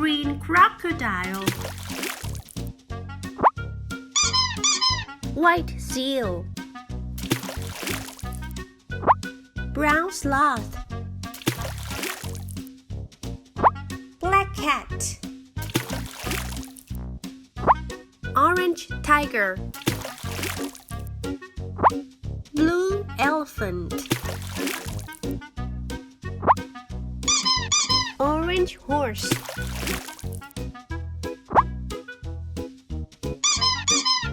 Green crocodile. White seal. Brown sloth. Black cat. Orange tiger. Blue elephant. Orange horse.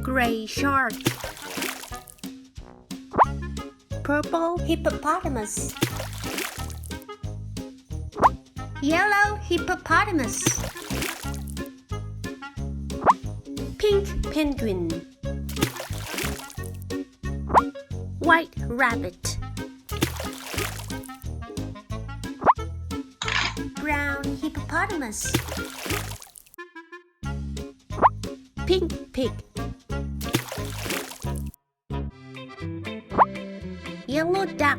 Gray shark. Purple hippopotamus. Yellow hippopotamus. Pink penguin. White rabbit. Brown hippopotamus. Pink pig. Yellow duck.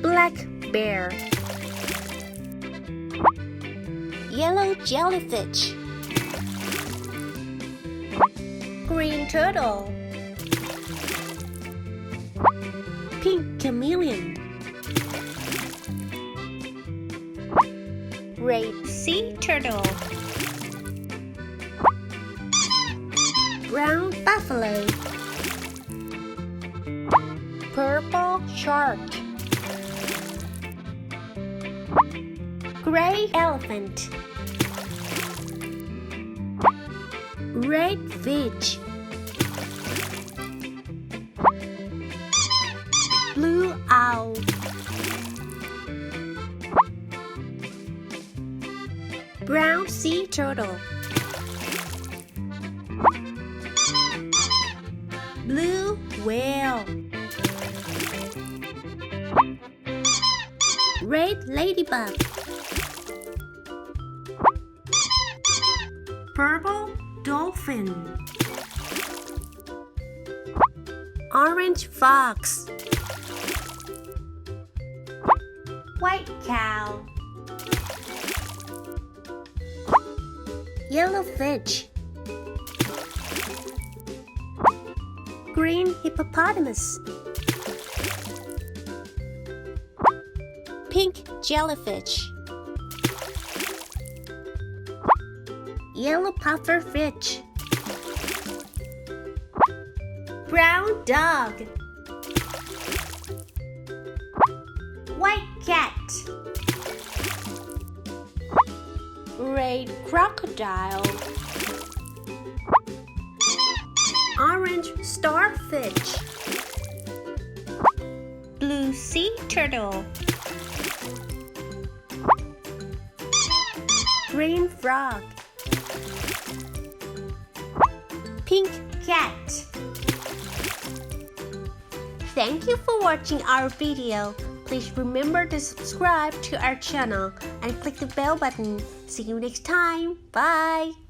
Black bear. Yellow jellyfish. Green turtle. Pink chameleon. Red sea turtle. Brown buffalo. Purple shark. Gray elephant. Red fish. Blue owl. Brown sea turtle. Blue whale. Red ladybug. Purple dolphin. Orange fox. White cow. Yellow fish. Green hippopotamus. Pink jellyfish. Yellow puffer fish. Brown dog. White cat. Red crocodile. Orange starfish. Blue sea turtle. Green frog. Pink cat. Thank you for watching our video. Please remember to subscribe to our channel and click the bell button. See you next time. Bye.